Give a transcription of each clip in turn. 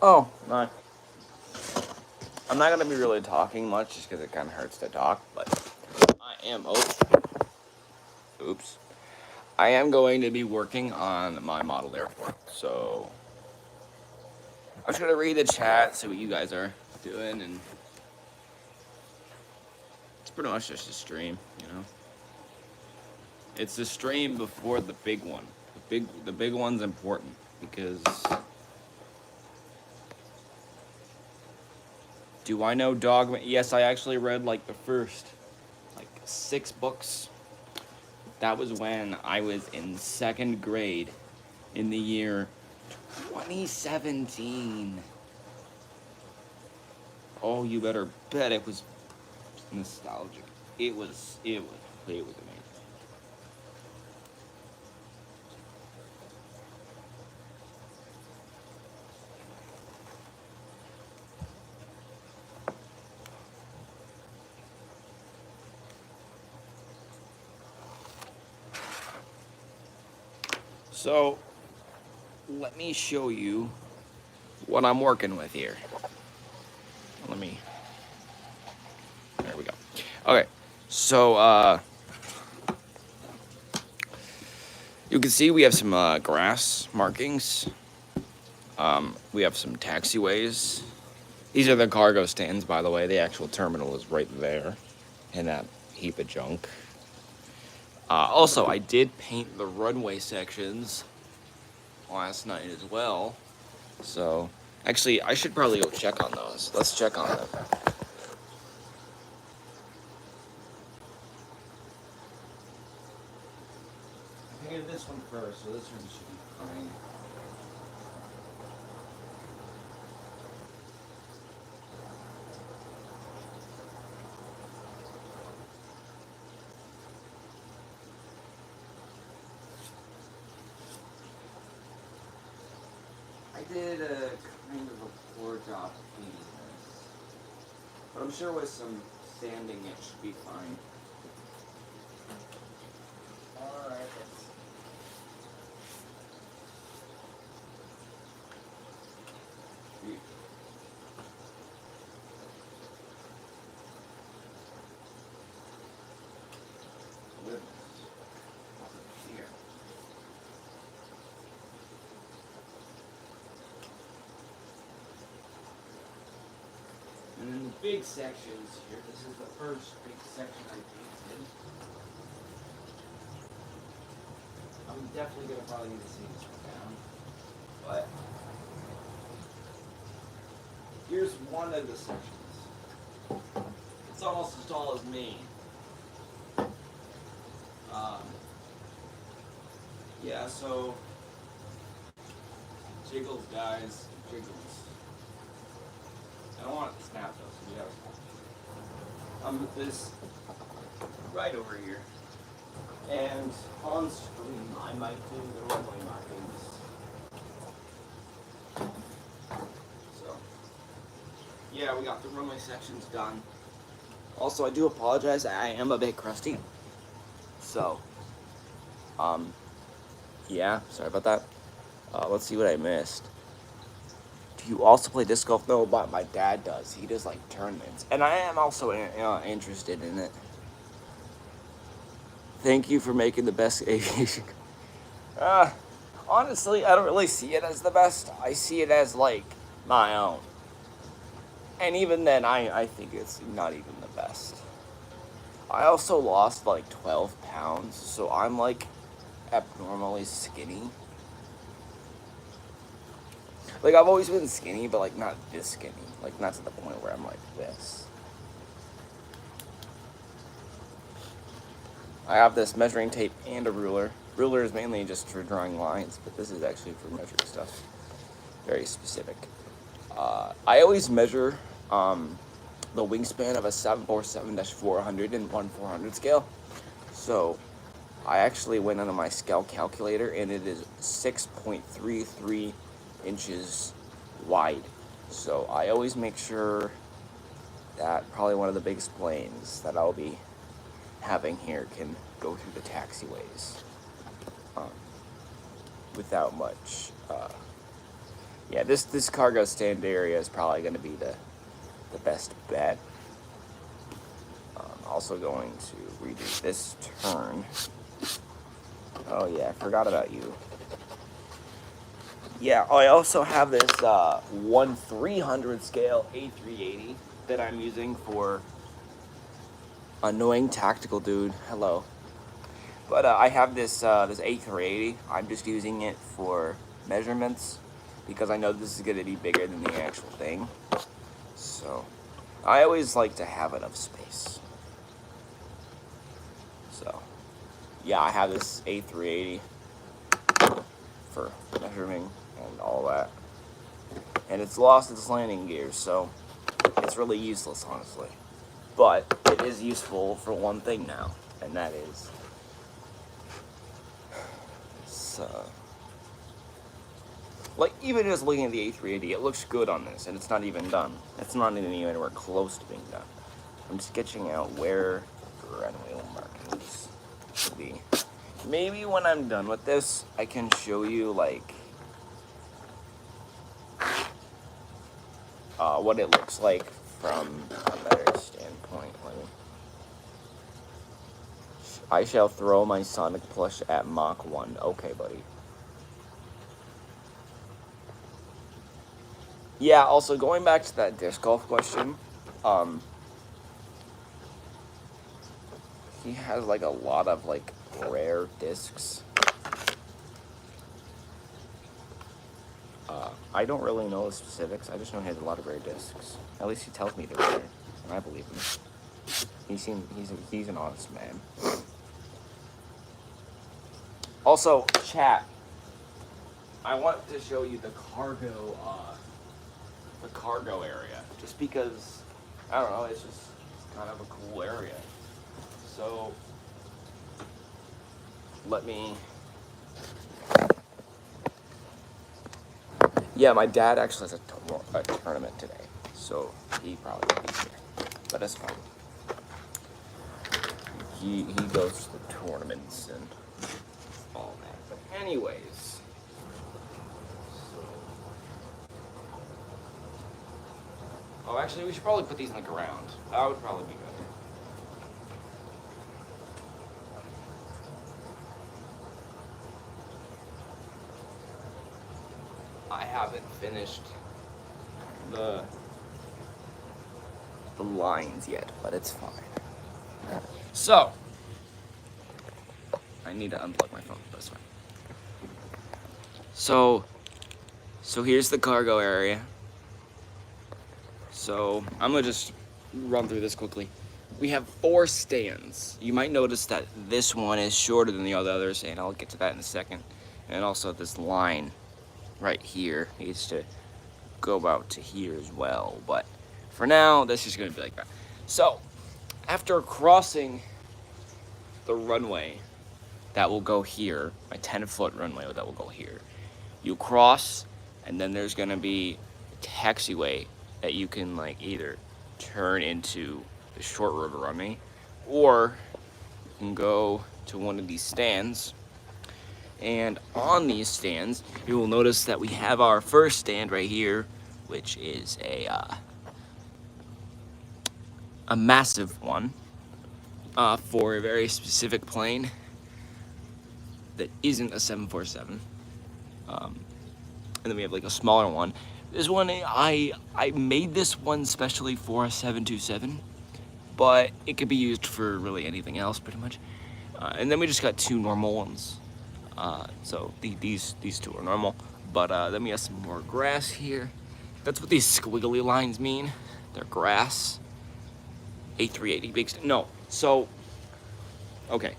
Oh, no. I'm not gonna be really talking much just because it kind of hurts to talk, but I am. Oops. I am going to be working on my model airport, so I'm just gonna read the chat, see what you guys are doing, and it's pretty much just a stream, you know. It's the stream before the big one. The big one's important because. Do I know Dogman? Yes, I actually read like the first 6 books. That was when I was in 2nd grade in the year 2017. Oh, you better bet it was nostalgic. It was amazing. So, let me show you what I'm working with here. There we go. Okay, so, you can see we have some grass markings. We have some taxiways. These are the cargo stands, by the way. The actual terminal is right there in that heap of junk. Also, I did paint the runway sections last night as well. So, actually, I should probably go check on those. Let's check on them. I painted this one first, so this one should be fine. I did a kind of a poor job painting this, but I'm sure with some sanding it should be fine. Alright, here. And then the big sections here, this is the first big section I painted. I'm definitely going to probably need to see this one down. But here's one of the sections. It's almost as tall as me. Yeah, so jiggles, guys, jiggles. I don't want it to snap though, so yeah. I'm with this right over here. And on screen, I might do the runway markings. So, yeah, we got the runway sections done. Also, I do apologize, I am a bit crusty. So, yeah, sorry about that. Let's see what I missed. Do you also play disc golf? No, but my dad does. He does like tournaments, and I am also interested in it. Thank you for making the best aviation. Honestly, I don't really see it as the best. I see it as like my own, and even then, I think it's not even the best. I also lost like 12 pounds, so I'm like abnormally skinny. Like, I've always been skinny, but like not this skinny. Like, not to the point where I'm like this. I have this measuring tape and a ruler. Ruler is mainly just for drawing lines, but this is actually for measuring stuff. Very specific. I always measure the wingspan of a 747-400 and 1/400 scale. So I actually went onto my scale calculator, and it is 6.33 inches wide. So I always make sure that probably one of the biggest planes that I'll be having here can go through the taxiways without much. Yeah, this cargo stand area is probably going to be the best bet. I'm also going to redo this turn. Oh yeah, I forgot about you. Yeah, I also have this 1/300 scale A380 that I'm using for annoying tactical dude. Hello. But I have this this A380. I'm just using it for measurements because I know this is going to be bigger than the actual thing. So I always like to have enough space. So yeah, I have this A380 for measuring and all that. And it's lost its landing gear, so it's really useless, honestly. But it is useful for one thing now, and that is like, even just looking at the A380, it looks good on this, and it's not even done. It's not even anywhere close to being done. I'm sketching out where the runway markings should be. Maybe when I'm done with this, I can show you, like, what it looks like from a better standpoint. I shall throw my Sonic plush at Mach 1. Okay, buddy. Yeah, also, going back to that disc golf question, he has, like, a lot of, like, rare discs. I don't really know the specifics. I just know he has a lot of rare discs. At least he tells me they're rare, and I believe him. He's an honest man. Also, chat. I want to show you the cargo area, just because I don't know. It's kind of a cool area. So let me. Yeah, my dad actually has a tournament today, so he probably won't be here, but that's fine. He goes to the tournaments and all that. But anyways, oh, actually, we should probably put these in the ground. That would probably be good. I haven't finished the lines yet, but it's fine. So, I need to unplug my phone, but it's fine. So here's the cargo area. So I'm gonna just run through this quickly. We have 4 stands. You might notice that this one is shorter than the others, and I'll get to that in a second. And also this line right here needs to go about to here as well. But for now, this is gonna be like that. So after crossing the runway that will go here, a 10-foot runway that will go here, you cross, and then there's gonna be a taxiway that you can, like, either turn into the short road runway, or you can go to one of these stands. And on these stands, you will notice that we have our first stand right here, which is a massive one for a very specific plane that isn't a 747. And then we have, like, a smaller one. This one, I made this one specially for a 727, but it could be used for really anything else, pretty much. And then we just got 2 normal ones. So these 2 are normal. But then we have some more grass here. That's what these squiggly lines mean. They're grass. A380 big. No. So, okay.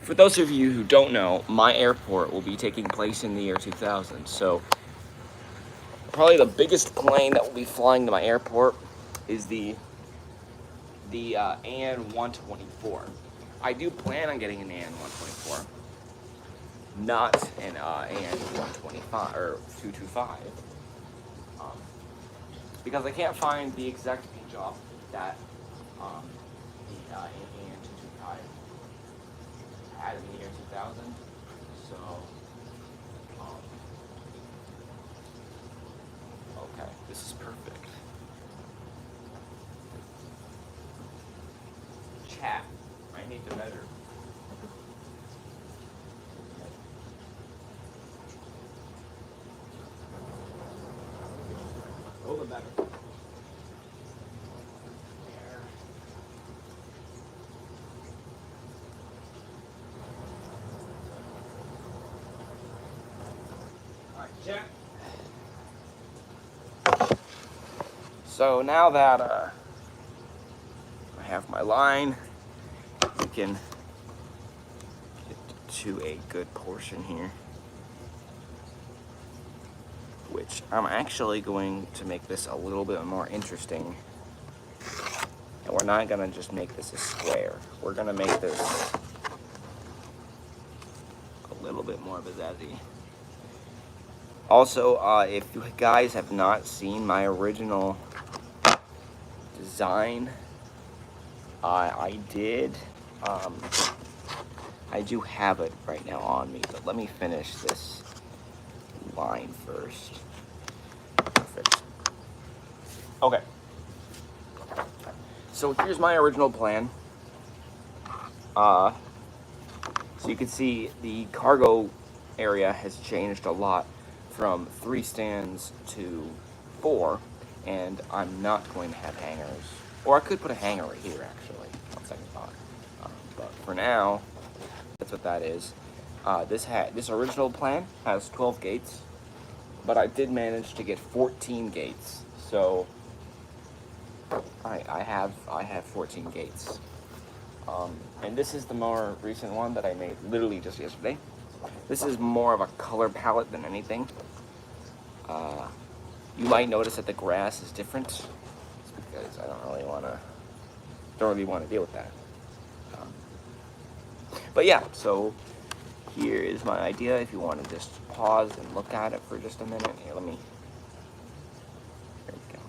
For those of you who don't know, my airport will be taking place in the year 2000. So probably the biggest plane that will be flying to my airport is the AN-124. I do plan on getting an AN-124, not an AN-125 or 225, because I can't find the exact paint job that the AN-225 had in the year 2000. So Okay, this is perfect. Chat. I need to measure. A little bit better. So now that I have my line, we can get to a good portion here, which I'm actually going to make this a little bit more interesting. And we're not gonna just make this a square. We're gonna make this a little bit more bizazzy. Also, if you guys have not seen my original design, I do have it right now on me, but let me finish this line first. Perfect. Okay. So here's my original plan. So you can see the cargo area has changed a lot from 3 stands to 4, and I'm not going to have hangers. Or I could put a hanger right here, actually, on second thought. But for now, that's what that is. This original plan has 12 gates, but I did manage to get 14 gates. So I have 14 gates. And this is the more recent one that I made literally just yesterday. This is more of a color palette than anything. You might notice that the grass is different. It's because I don't really want to deal with that. But yeah, so here is my idea. If you want to just pause and look at it for just a minute, here, let me. There we go.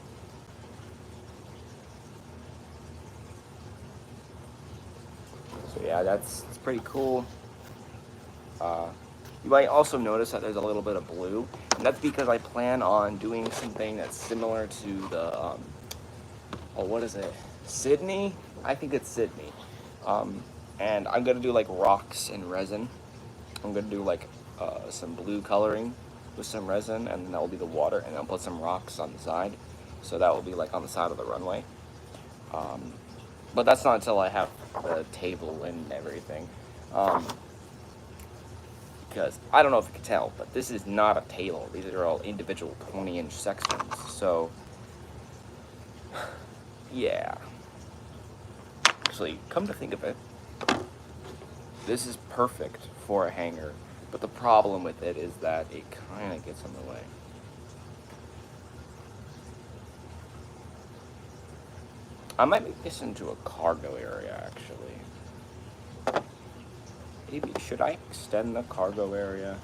So yeah, it's pretty cool. You might also notice that there's a little bit of blue, and that's because I plan on doing something that's similar to the, what is it? Sydney? I think it's Sydney. And I'm gonna do like rocks and resin. I'm gonna do like some blue coloring with some resin, and then that will be the water, and I'll put some rocks on the side. So that will be like on the side of the runway. But that's not until I have the table and everything. Because I don't know if you can tell, but this is not a table. These are all individual 20-inch sections. So, yeah. Actually, come to think of it, this is perfect for a hanger. But the problem with it is that it kind of gets in the way. I might make this into a cargo area, actually. Maybe, should I extend the cargo area?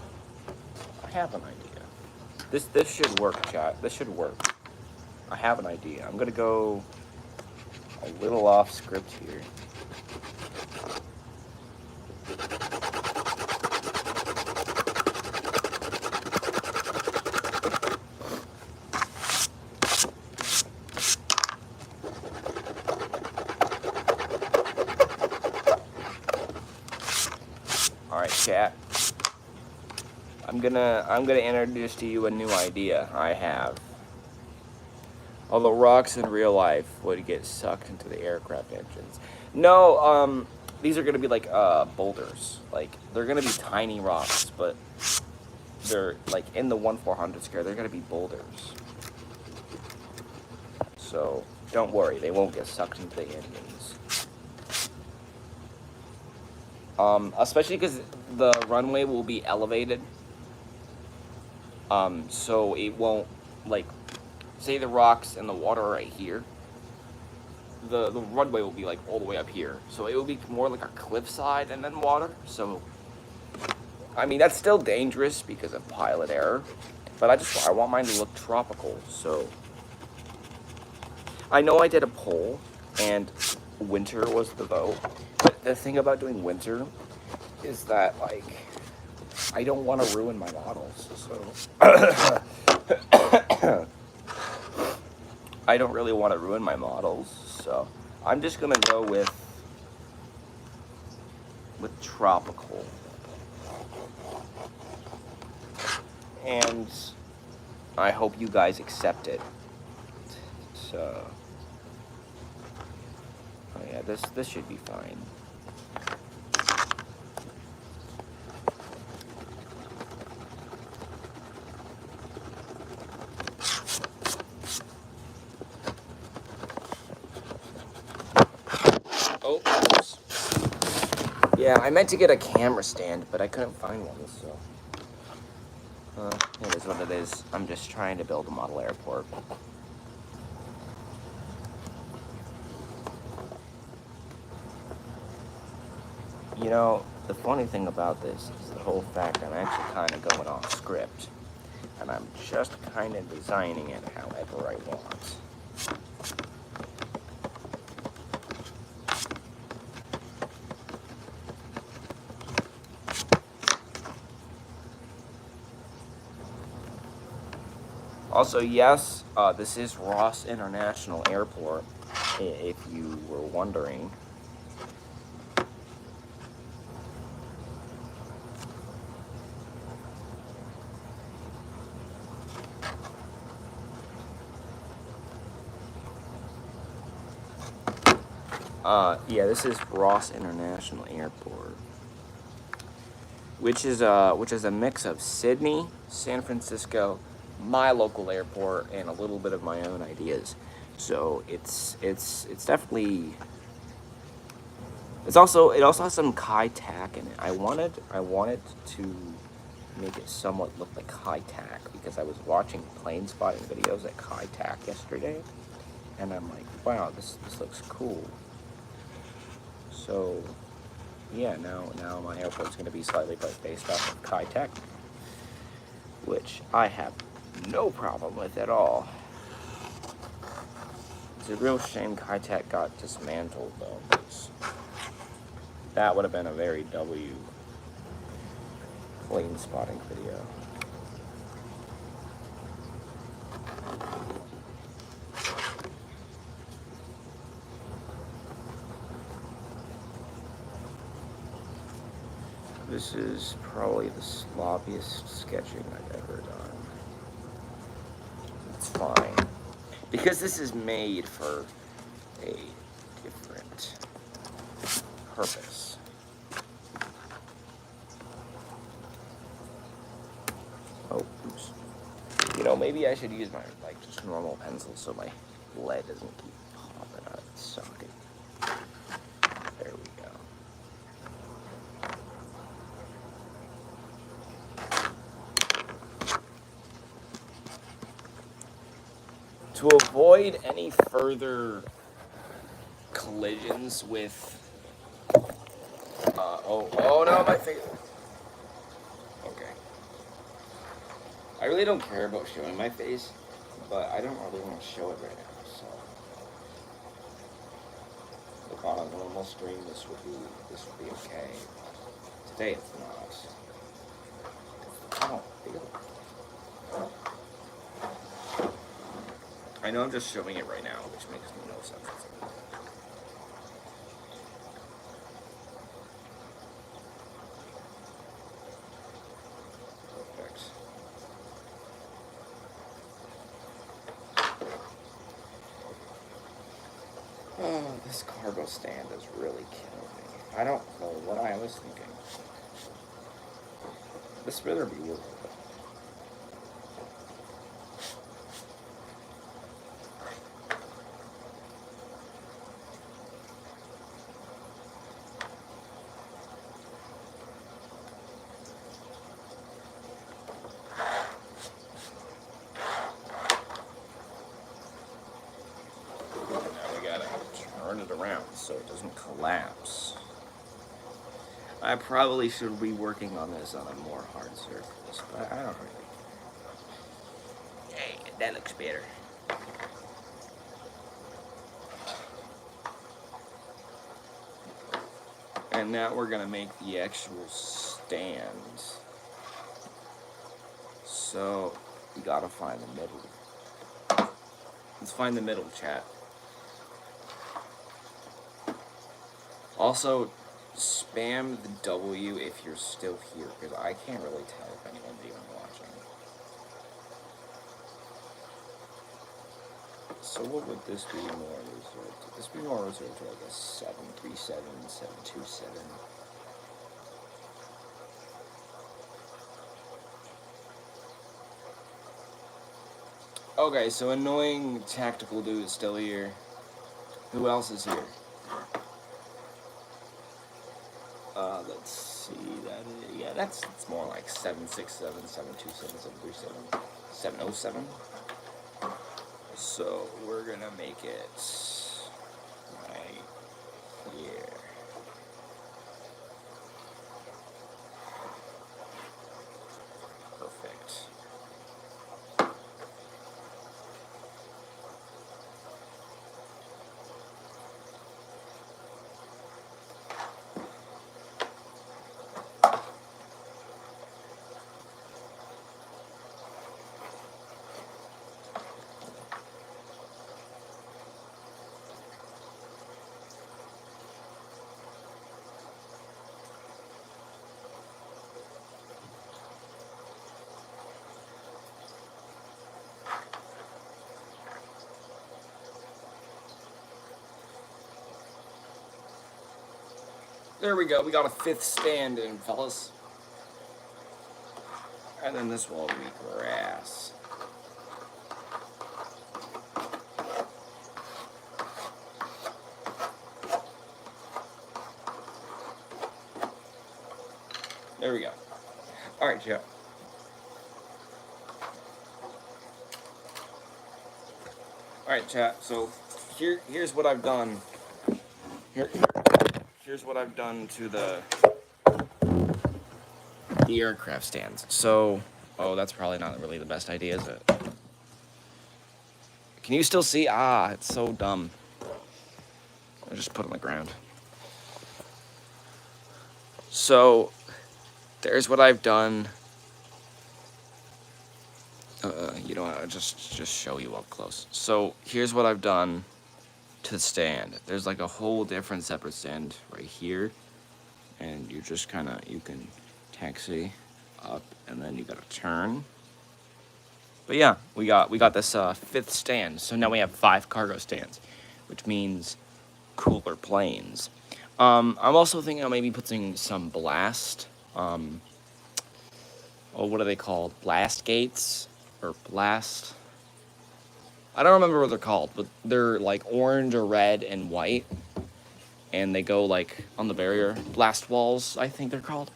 I have an idea. This should work, chat. This should work. I have an idea. I'm gonna go a little off script here. Alright, chat. I'm gonna introduce to you a new idea I have. Although rocks in real life would get sucked into the aircraft engines. No, these are gonna be like boulders. Like, they're gonna be tiny rocks, but they're like in the 1/400 scale, they're gonna be boulders. So don't worry, they won't get sucked into the engines. Especially because the runway will be elevated. So it won't, like, say the rocks and the water are right here. The runway will be like all the way up here. So it will be more like a cliffside and then water. So, I mean, that's still dangerous because of pilot error. But I want mine to look tropical. So, I know I did a poll and winter was the vote. But the thing about doing winter is that, like, I don't want to ruin my models, so I don't really want to ruin my models, so I'm just gonna go with tropical. And I hope you guys accept it. So, oh yeah, this should be fine. Oh, oops. Yeah, I meant to get a camera stand, but I couldn't find one, so it is what it is. I'm just trying to build a model airport. You know, the funny thing about this is the whole fact I'm actually kind of going off script, and I'm just kind of designing it however I want. Also, yes, this is Ross International Airport, if you were wondering. Yeah, this is Ross International Airport, which is a mix of Sydney, San Francisco, my local airport, and a little bit of my own ideas. So it's definitely. It also has some Kai Tak in it. I wanted to make it somewhat look like Kai Tak because I was watching plane spotting videos at Kai Tak yesterday, and I'm like, wow, this looks cool. So, yeah, now my airport's going to be slightly based off of Kai Tak, which I have no problem with at all. It's a real shame Kai Tak got dismantled, though, because that would have been a very W plane spotting video. This is probably the sloppiest sketching I've ever done. It's fine. Because this is made for a different purpose. Oh, oops. You know, maybe I should use my, just normal pencil so my lead doesn't keep popping out of the socket. There we go. To avoid any further collisions with, oh no, my face. Okay. I really don't care about showing my face, but I don't really want to show it right now, so. Look, on a normal stream, this would be okay. Today it's not. I don't feel it. I know I'm just showing it right now, which makes no sense. Perfect. Oh, this cargo stand is really killing me. I don't know what I was thinking. This better be worth it. Turn it around so it doesn't collapse. I probably should be working on this on a more hard surface, but I don't really. Hey, that looks better. And now we're gonna make the actual stand. So we gotta find the middle. Let's find the middle, chat. Also, spam the W if you're still here, because I can't really tell if anyone's even watching. So what would this be more reserved to? This be more reserved to like a 737, 727. Okay, so annoying tactical dude is still here. Who else is here? Let's see. That's more like 767, 727, 737, 707. So we're gonna make it right here. Perfect. There we go. We got a 5th stand in, fellas. And then this will be grass. There we go. All right, Joe. All right, chat. So here's what I've done. Here's what I've done to the aircraft stands. So, oh, that's probably not really the best idea, is it? Can you still see? Ah, it's so dumb. I just put it on the ground. So, there's what I've done. You know what? I'll just show you up close. So, here's what I've done to the stand. There's like a whole different separate stand right here. And you just kind of, you can taxi up and then you gotta turn. But yeah, we got this 5th stand. So now we have 5 cargo stands, which means cooler planes. I'm also thinking of maybe putting some blast, what are they called? Blast gates or blast? I don't remember what they're called, but they're like orange or red and white, and they go like on the barrier. Blast walls, I think they're called.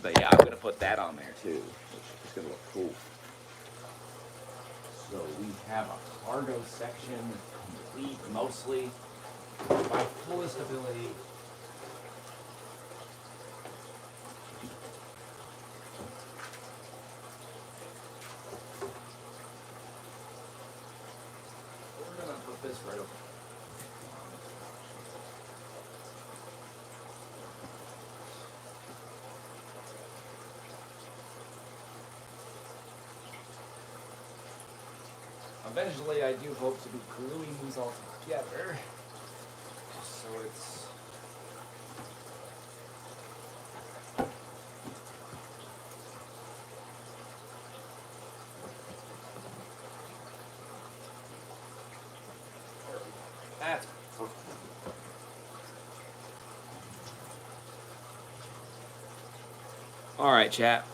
But yeah, I'm gonna put that on there too, which is gonna look cool. So we have a cargo section complete mostly by fullest ability. We're gonna put this right over. Eventually, I do hope to be gluing these all together, so it's that's perfect. All right, chat.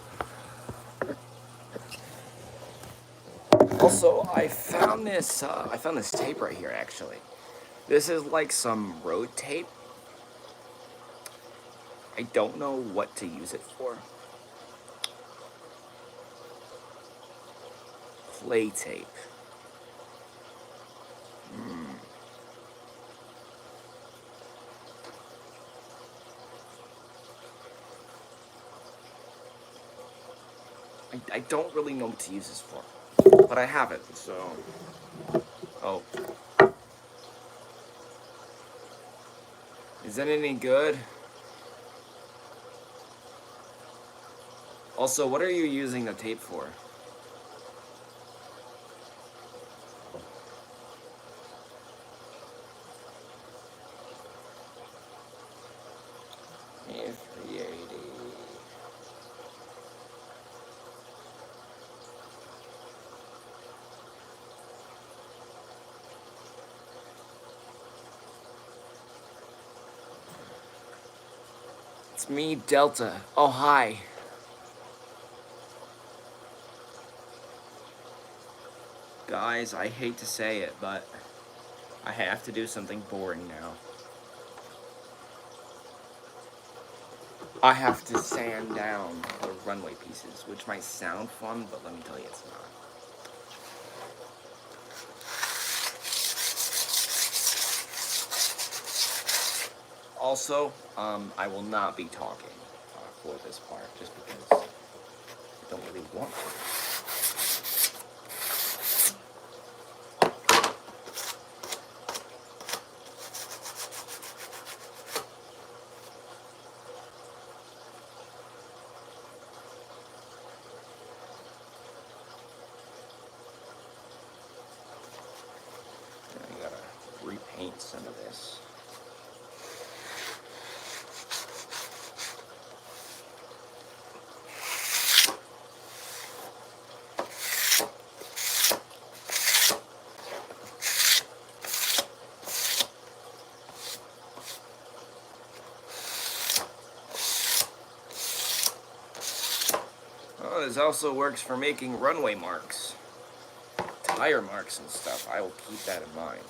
Also, I found this tape right here, actually. This is like some road tape. I don't know what to use it for. Play tape. I don't really know what to use this for, but I have it, so. Oh. Is that any good? Also, what are you using the tape for? It's me, Delta. Oh, hi. Guys, I hate to say it, but I have to do something boring now. I have to sand down the runway pieces, which might sound fun, but let me tell you it's not. Also, I will not be talking for this part, just because I don't really want to. I gotta repaint some of this. Oh, this also works for making runway marks, tire marks and stuff. I will keep that in mind.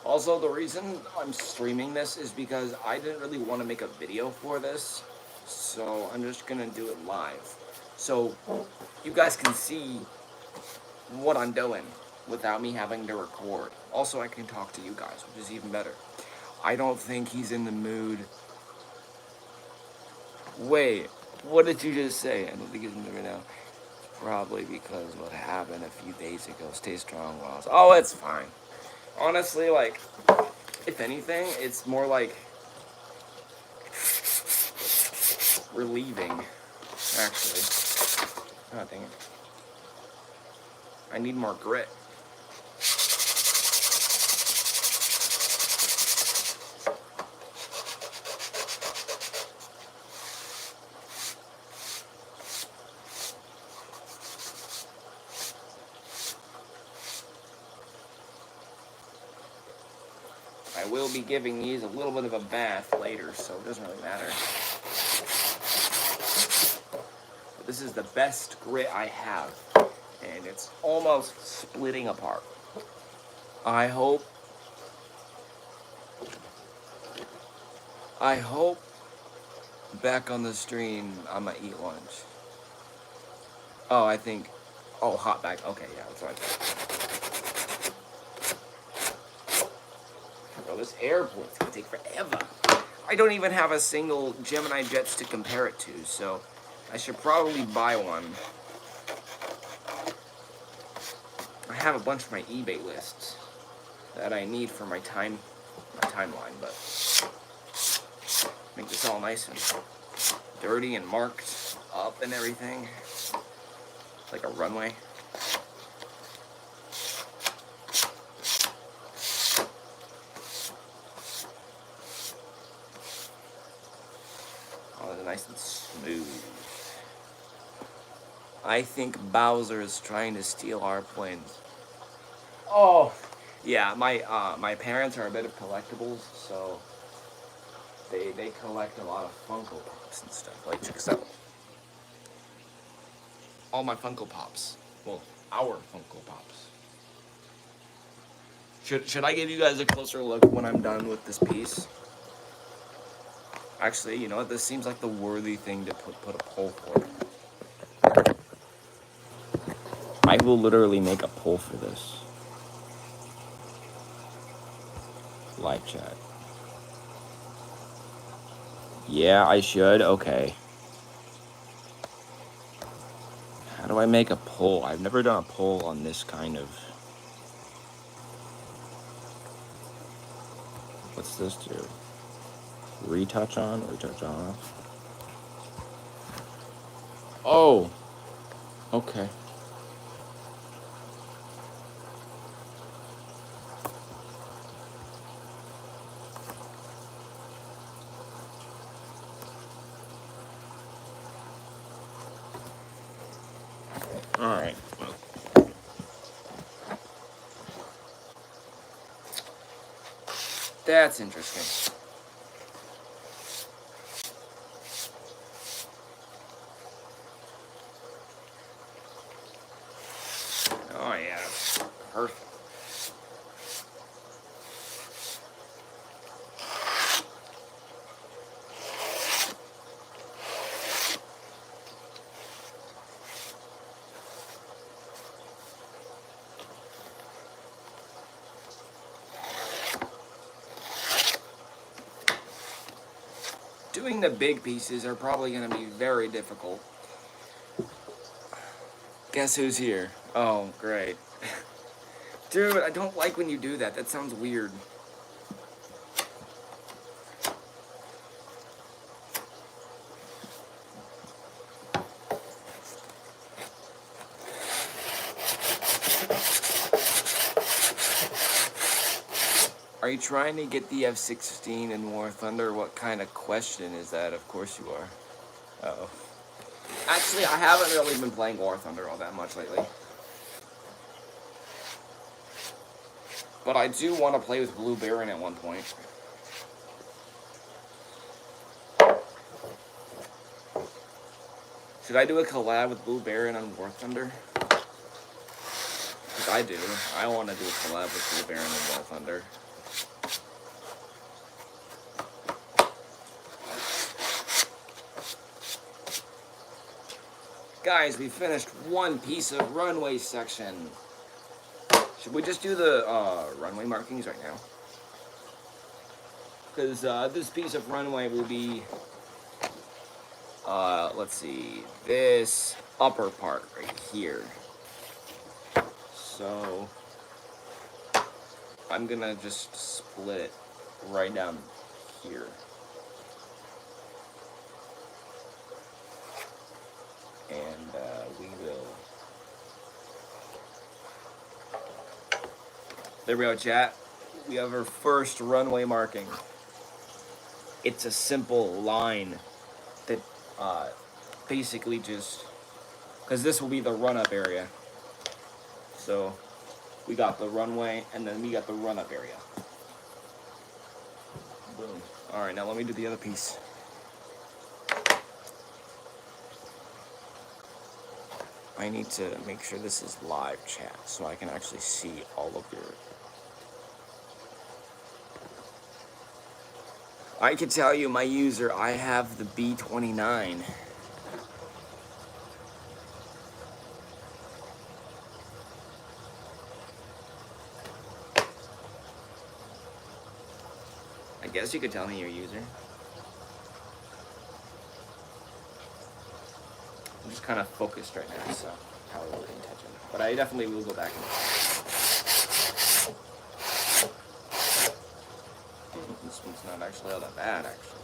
Also, the reason I'm streaming this is because I didn't really want to make a video for this, so I'm just gonna do it live. So you guys can see what I'm doing without me having to record. Also, I can talk to you guys, which is even better. I don't think he's in the mood. Wait, what did you just say? I don't think he's in the mood now. Probably because what happened a few days ago. Stay strong, Ross. Oh, it's fine. Honestly, like, if anything, it's more like relieving, actually. Oh, dang it. I need more grit. I will be giving these a little bit of a bath later, so it doesn't really matter. But this is the best grit I have, and it's almost splitting apart. I hope back on the stream I'm gonna eat lunch. Oh, I think, oh, hot bag. Okay, yeah, that's what I thought. Bro, this airport's gonna take forever. I don't even have a single Gemini Jets to compare it to, so I should probably buy one. I have a bunch of my eBay lists that I need for my timeline, but make this all nice and dirty and marked up and everything, like a runway. Oh, they're nice and smooth. I think Bowser is trying to steal our planes. Oh, yeah. My parents are a bit of collectibles, so they collect a lot of Funko Pops and stuff. Like, check this out. All my Funko Pops. Well, our Funko Pops. Should I give you guys a closer look when I'm done with this piece? Actually, you know what? This seems like the worthy thing to put a poll for. I will literally make a poll for this. Live chat. Yeah, I should. Okay. How do I make a pull? I've never done a pull on this kind of... What's this do? Retouch on, retouch off. Oh! Okay. Alright. That's interesting. Oh yeah, perfect. Doing the big pieces are probably going to be very difficult. Guess who's here? Oh, great. Dude, I don't like when you do that. That sounds weird. Are you trying to get the F-16 in War Thunder? What kind of question is that? Of course you are. Uh-oh. Actually, I haven't really been playing War Thunder all that much lately. But I do want to play with Blue Baron at one point. Should I do a collab with Blue Baron on War Thunder? Because I do. I want to do a collab with Blue Baron on War Thunder. Guys, we finished one piece of runway section. Should we just do the runway markings right now? Because this piece of runway will be, let's see, this upper part right here. So, I'm gonna just split it right down here. And we will... There we go, chat. We have our first runway marking. It's a simple line that basically just... Because this will be the run-up area. So, we got the runway, and then we got the run-up area. Boom. Alright, now let me do the other piece. I need to make sure this is live chat so I can actually see all of your... I can tell you, my user, I have the B29. I guess you could tell me your user. I'm just kind of focused right now, so I probably won't pay attention. But I definitely will go back and... This one's not actually all that bad, actually.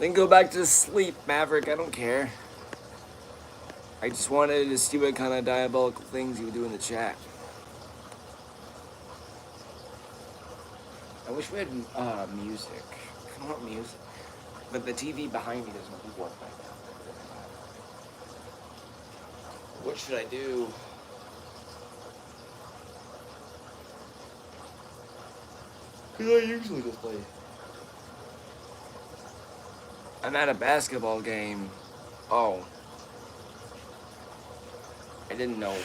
Then go back to sleep, Maverick. I don't care. I just wanted to see what kind of diabolical things you would do in the chat. I wish we had music. I want music. But the TV behind me doesn't work right now. What should I do? Because I usually just play. I'm at a basketball game. Oh. I didn't know.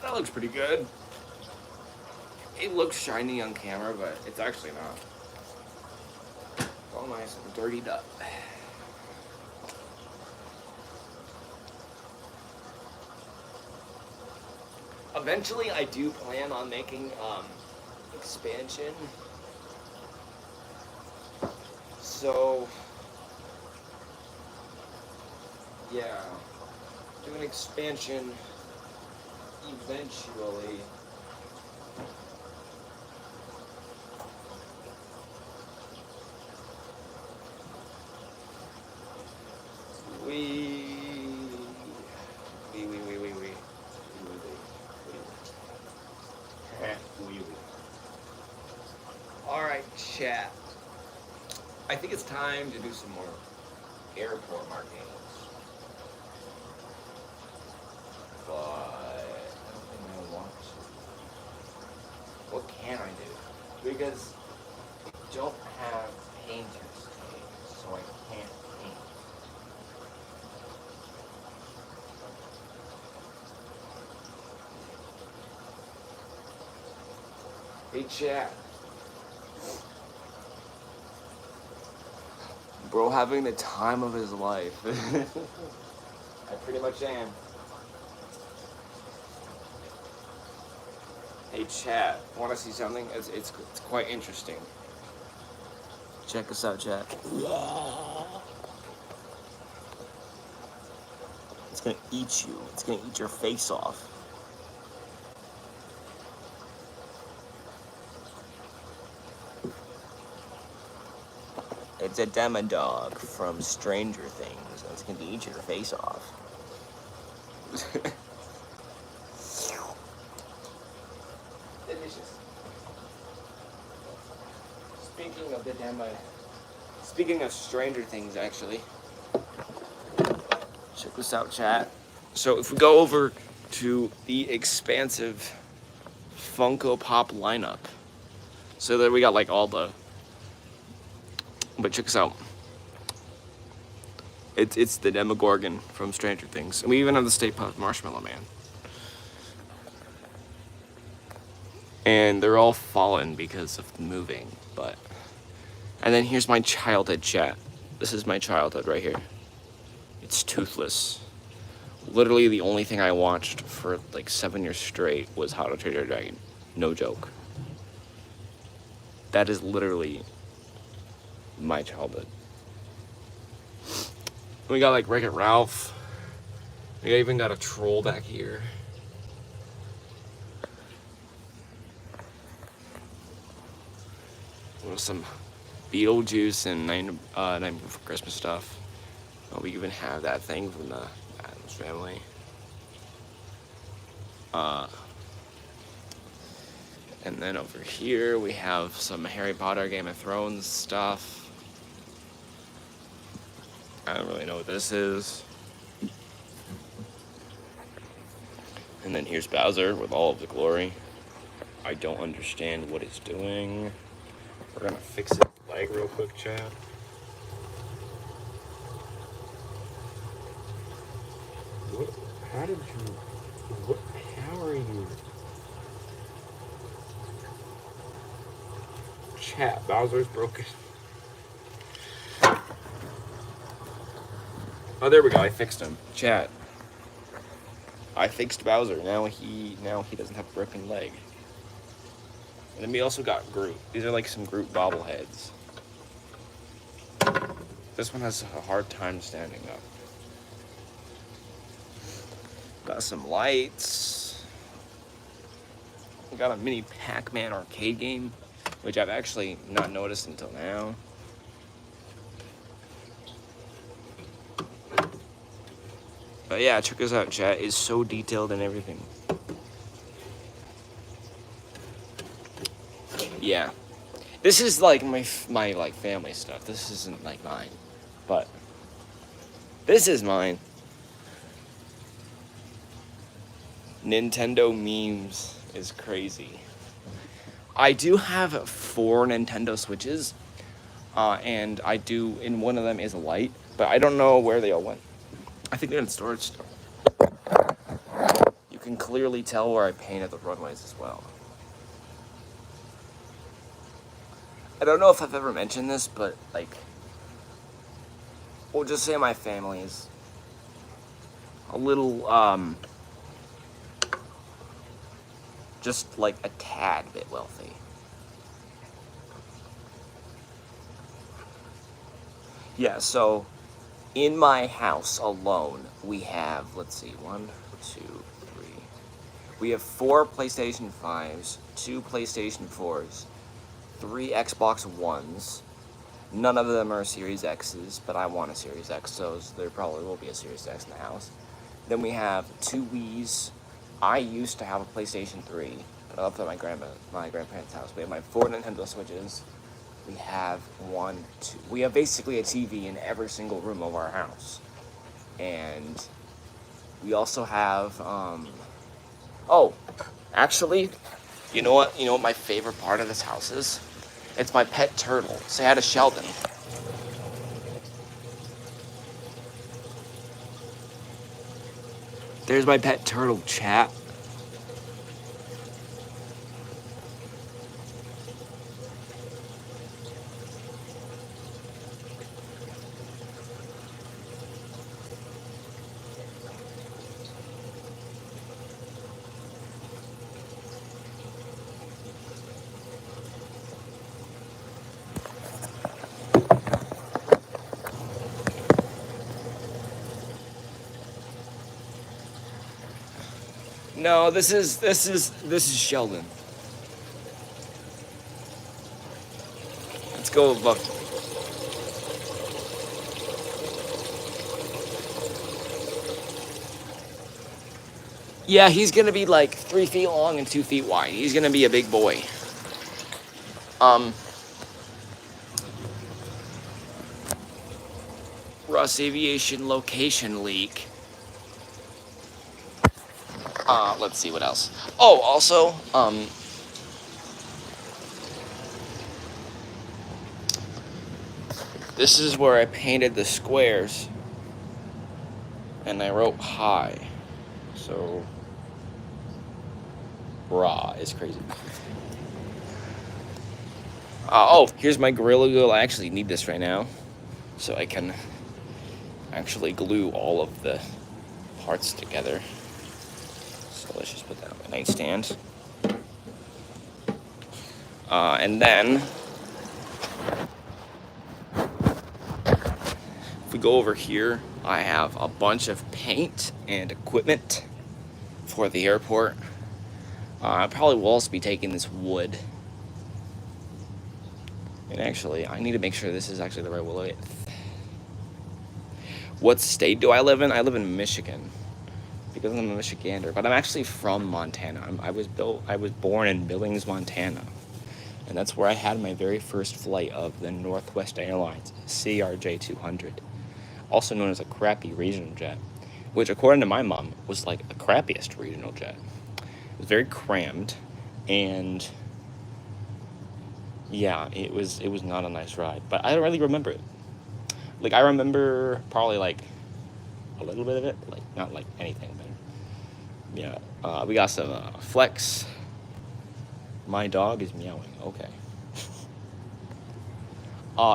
That looks pretty good. It looks shiny on camera, but it's actually not. It's all nice and dirtied up. Eventually, I do plan on making expansion. So, yeah, do an expansion eventually. Alright, chat. I think it's time to do some more airport markings. But I don't think I want to. What can I do? Because I don't have painters today, so I can't paint. Hey chat. Bro having the time of his life. I pretty much am. Hey chat, want to see something? It's quite interesting. Check us out, chat. It's gonna eat you. It's gonna eat your face off. It's a demodog from Stranger Things. It's gonna eat your face off. Delicious. Speaking of Stranger Things, actually. Check this out, chat. So if we go over to the expansive Funko Pop lineup. So there we got like all the... But check this out. It's the Demogorgon from Stranger Things. And we even have the Stay Puft Marshmallow Man. And they're all fallen because of moving, but... And then here's my childhood chat. This is my childhood right here. It's Toothless. Literally the only thing I watched for like 7 years straight was How to Train Your Dragon. No joke. That is literally my childhood. We got like Wreck-It Ralph. We even got a troll back here. With some Beetlejuice and Nightmare Before Christmas stuff. Oh, we even have that thing from the Addams Family. And then over here we have some Harry Potter, Game of Thrones stuff. I don't really know what this is. And then here's Bowser with all of the glory. I don't understand what it's doing. We're gonna fix it lag real quick, chat. What How did you... What, how are you... Chat, Bowser's broken. Oh, there we go. I fixed him. Chat. I fixed Bowser. Now he doesn't have a broken leg. And then we also got Groot. These are like some Groot bobbleheads. This one has a hard time standing up. Got some lights. We got a mini Pac-Man arcade game, which I've actually not noticed until now. But yeah, check this out, chat. It's so detailed and everything. Yeah. This is like my like family stuff. This isn't like mine. But this is mine. Nintendo memes is crazy. I do have 4 Nintendo Switches. And and one of them is a light, but I don't know where they all went. I think they're in the storage store. You can clearly tell where I painted the runways as well. I don't know if I've ever mentioned this, but like, we'll just say my family is a little, just like a tad bit wealthy. Yeah, so in my house alone, we have, let's see, 1, 2, 3. We have 4 PlayStation 5s, 2 PlayStation 4s, 3 Xbox Ones. None of them are Series X's, but I want a Series X, so there probably will be a Series X in the house. Then we have 2 Wii's. I used to have a PlayStation 3, but I left it at my grandparents' house. We have my 4 Nintendo Switches. We have we have basically a TV in every single room of our house. And we also have, oh, actually, you know what my favorite part of this house is? It's my pet turtle. Say hi to Sheldon. There's my pet turtle, chat. No, this is Sheldon. Let's go look. Yeah, he's gonna be like 3 feet long and 2 feet wide. He's gonna be a big boy. Russ Aviation location leak. Let's see what else. Oh, also, this is where I painted the squares, and I wrote hi. So, raw is crazy. Oh, here's my Gorilla Glue. I actually need this right now, so I can actually glue all of the parts together. So let's just put that on my nightstand. And then, if we go over here, I have a bunch of paint and equipment for the airport. I probably will also be taking this wood. And actually, I need to make sure this is actually the right width. What state do I live in? I live in Michigan, because I'm a Michigander, but I'm actually from Montana. I was born in Billings, Montana, and that's where I had my very first flight of the Northwest Airlines CRJ-200, also known as a crappy regional jet, which according to my mom was like the crappiest regional jet. It was very crammed, and yeah, it was not a nice ride, but I don't really remember it. Like, I remember probably like a little bit of it, like not like anything, but Yeah, we got some flex. My dog is meowing. Okay.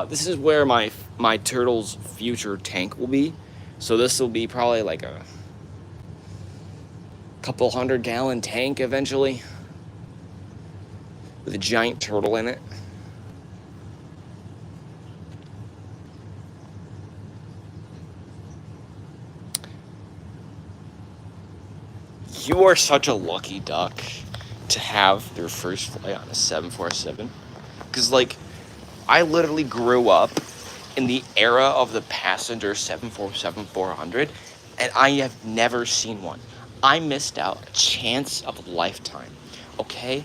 This is where my turtle's future tank will be. So this will be probably like a couple 100-gallon tank eventually, with a giant turtle in it. You are such a lucky duck to have your first flight on a 747. Because, like, I literally grew up in the era of the passenger 747-400, and I have never seen one. I missed out a chance of a lifetime, okay?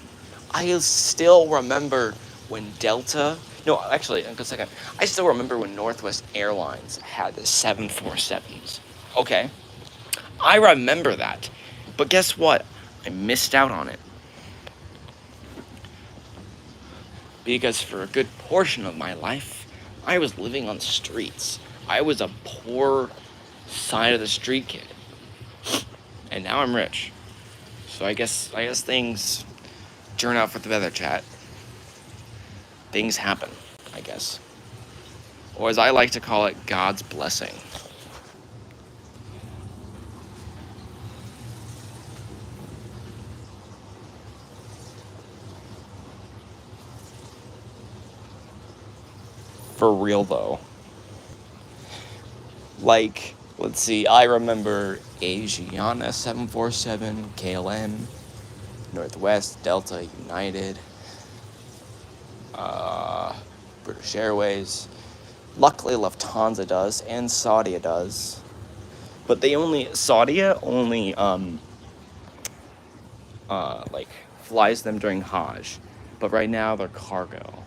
I still remember when Delta... No, actually, a second. I still remember when Northwest Airlines had the 747s, okay? I remember that. But guess what? I missed out on it. Because for a good portion of my life, I was living on the streets. I was a poor side of the street kid. And now I'm rich. So I guess things turn out for the better, chat. Things happen, I guess. Or as I like to call it, God's blessing. For real though. Like, let's see, I remember Asiana 747, KLM, Northwest, Delta, United, British Airways. Luckily, Lufthansa does, and Saudia does. But Saudia only, like, flies them during Hajj. But right now, they're cargo.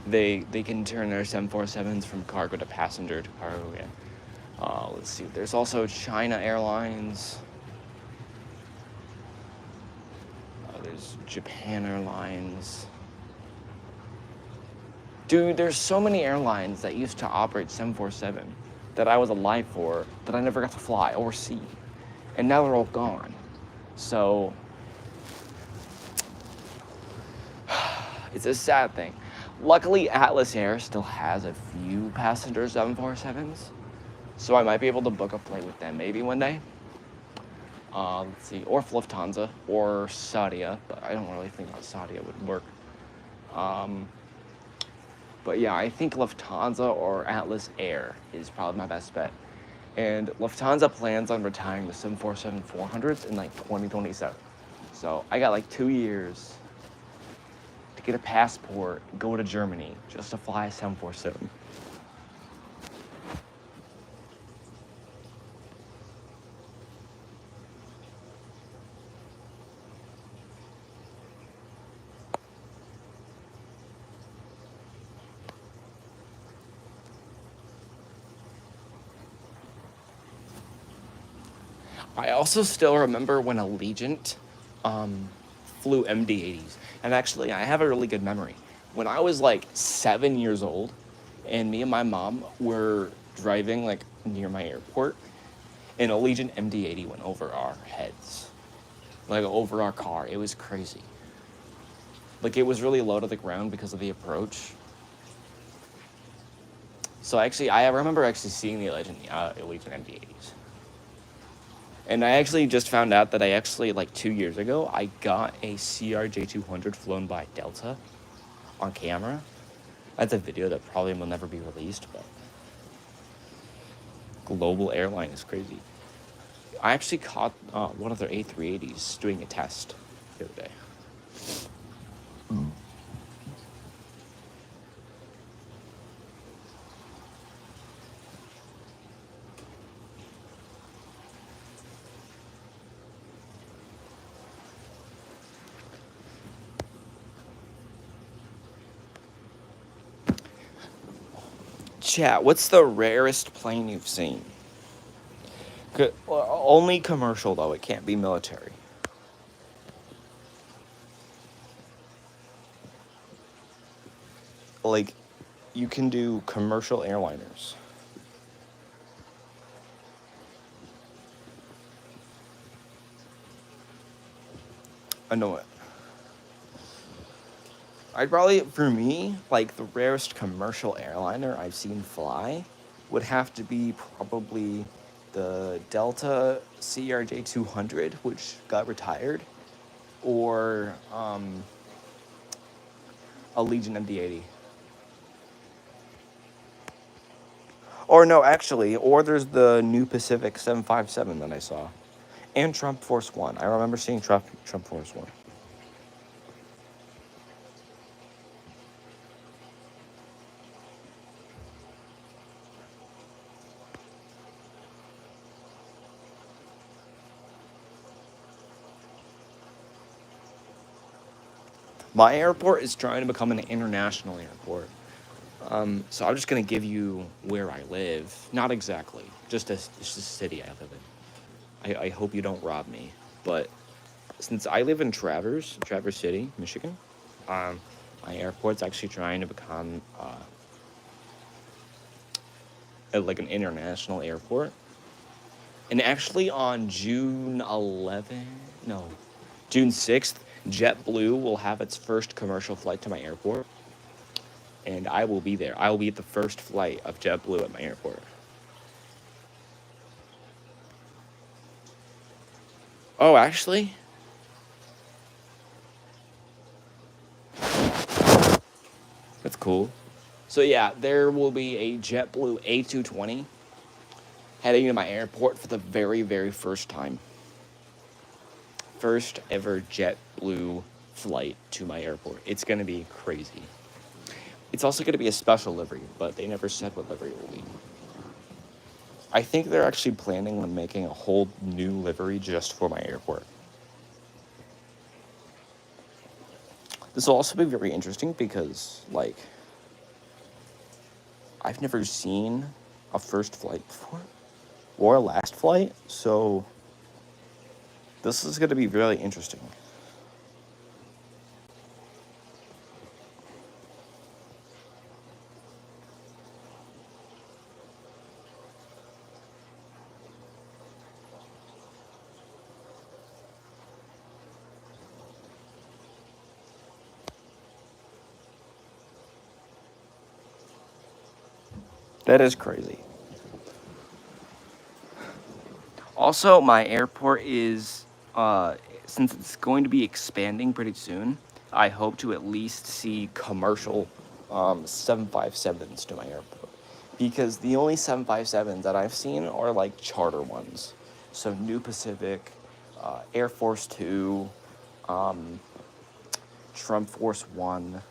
They can turn their 747s from cargo to passenger to cargo again. Let's see. There's also China Airlines. There's Japan Airlines. Dude, there's so many airlines that used to operate 747 that I was alive for that I never got to fly or see. And now they're all gone. So, it's a sad thing. Luckily, Atlas Air still has a few passenger 747s. So I might be able to book a flight with them maybe one day. Let's see, or Lufthansa, or Saudia, but I don't really think that Saudia would work. But yeah, I think Lufthansa or Atlas Air is probably my best bet. And Lufthansa plans on retiring the 747-400s in like 2027. So I got like 2 years to get a passport, go to Germany, just to fly a 747. I also still remember when Allegiant flew MD-80s. And actually, I have a really good memory. When I was like 7 years old, and me and my mom were driving like near my airport, an Allegiant MD-80 went over our heads. Like over our car. It was crazy. Like it was really low to the ground because of the approach. So actually, I remember actually seeing the Allegiant MD-80s. And I actually just found out that I actually, like 2 years ago, I got a CRJ200 flown by Delta on camera. That's a video that probably will never be released, but global airline is crazy. I actually caught one of their A380s doing a test the other day. Chat, what's the rarest plane you've seen? Only commercial, though. It can't be military. Like, you can do commercial airliners. I know it. I'd probably, for me, like the rarest commercial airliner I've seen fly would have to be probably the Delta CRJ 200, which got retired, or a Legion MD-80. Or no, actually, or there's the new Pacific 757 that I saw, and Trump Force One. I remember seeing Trump Force One. My airport is trying to become an international airport. So I'm just gonna give you where I live. Not exactly, just a city I live in. I hope you don't rob me, but since I live in Traverse City, Michigan, um, my airport's actually trying to become like an international airport. And actually, on June 11th, no, June 6th, JetBlue will have its first commercial flight to my airport. And I will be there. I will be at the first flight of JetBlue at my airport. Oh, actually? That's cool. So yeah, there will be a JetBlue A220 heading to my airport for the very, very first time. First ever JetBlue flight to my airport. It's going to be crazy. It's also going to be a special livery, but they never said what livery it will be. I think they're actually planning on making a whole new livery just for my airport. This will also be very interesting because, like, I've never seen a first flight before or a last flight, so this is going to be really interesting. That is crazy. Also, my airport is, since it's going to be expanding pretty soon, I hope to at least see commercial 757s to my airport. Because the only 757s that I've seen are like charter ones. So New Pacific, Air Force Two, Trump Force One.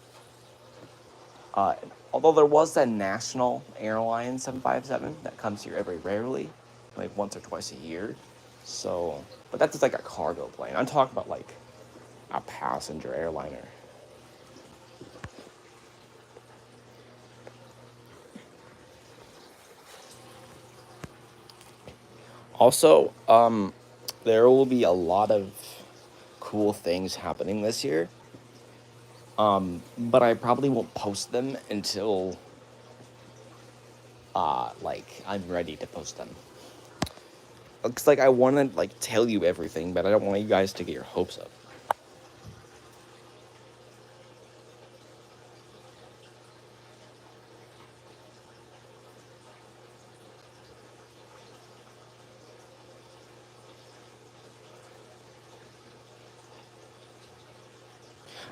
Although there was that National Airlines 757 that comes here every rarely, like once or twice a year. So, but that's just like a cargo plane. I'm talking about like a passenger airliner. Also, there will be a lot of cool things happening this year. But I probably won't post them until like I'm ready to post them. It's like I want to like tell you everything, but I don't want you guys to get your hopes up.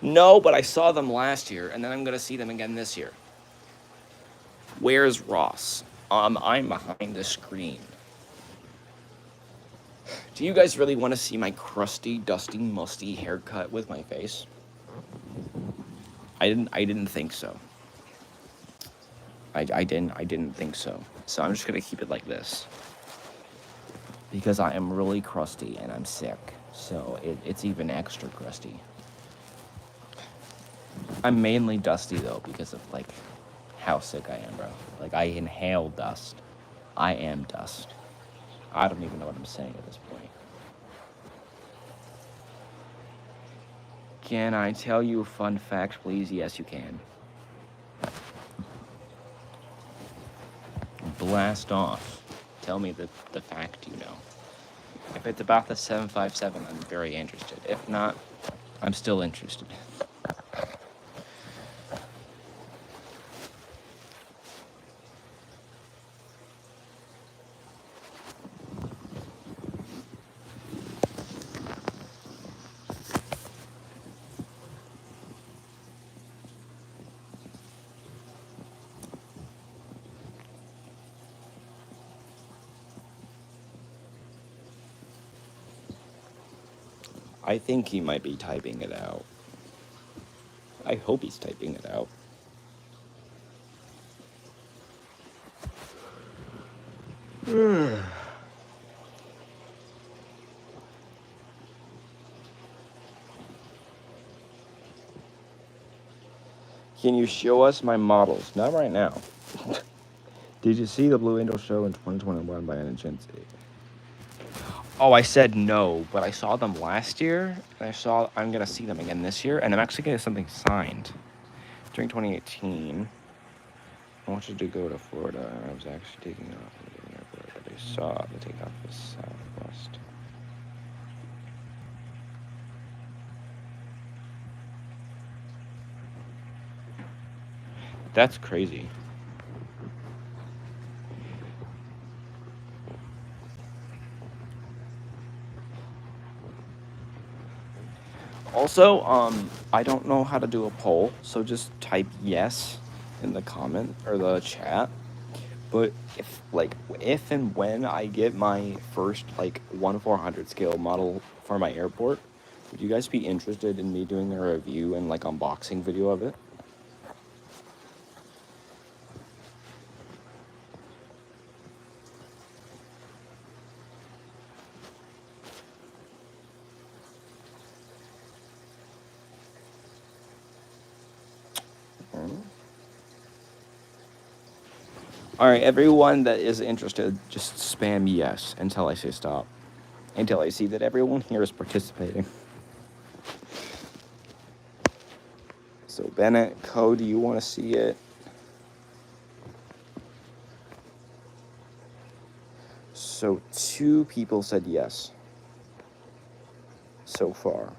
No, but I saw them last year, and then I'm gonna see them again this year. Where's Ross? I'm behind the screen. Do you guys really want to see my crusty, dusty, musty haircut with my face? I didn't think so. I didn't think so. So I'm just gonna keep it like this. Because I am really crusty and I'm sick. So it's even extra crusty. I'm mainly dusty though because of like how sick I am, bro. Like I inhale dust. I am dust. I don't even know what I'm saying at this point. Can I tell you a fun fact, please? Yes, you can. Blast off. Tell me the fact you know. If it's about the 757, I'm very interested. If not, I'm still interested. I think he might be typing it out. I hope he's typing it out. Can you show us my models? Not right now. Did you see the Blue Angel show in 2021 by any chance? Oh, I said no, but I saw them last year, and I'm gonna see them again this year, and I'm actually getting something signed during 2018. I wanted to go to Florida. I was actually taking off from the airport, but I saw the takeoff was Southwest. That's crazy. Also, I don't know how to do a poll, so just type yes in the comment or the chat. But if and when I get my first 1/400 scale model for my airport, would you guys be interested in me doing a review and unboxing video of it? All right, everyone that is interested, just spam yes until I say stop. Until I see that everyone here is participating. So Bennett, Co, do you want to see it? So 2 people said yes so far.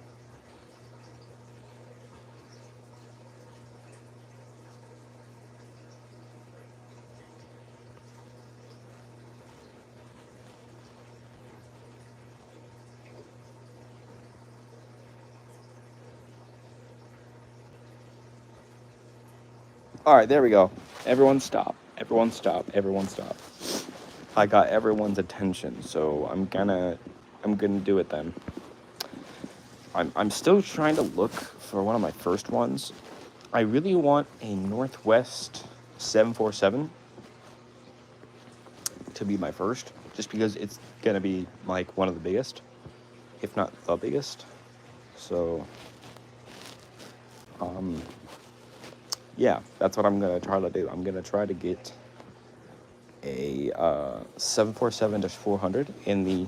All right, there we go. Everyone stop. Everyone stop. Everyone stop. I got everyone's attention, so I'm gonna do it then. I'm still trying to look for one of my first ones. I really want a Northwest 747 to be my first, just because it's gonna be one of the biggest, if not the biggest. So, yeah, that's what I'm gonna try to do. I'm gonna try to get a 747-400 in the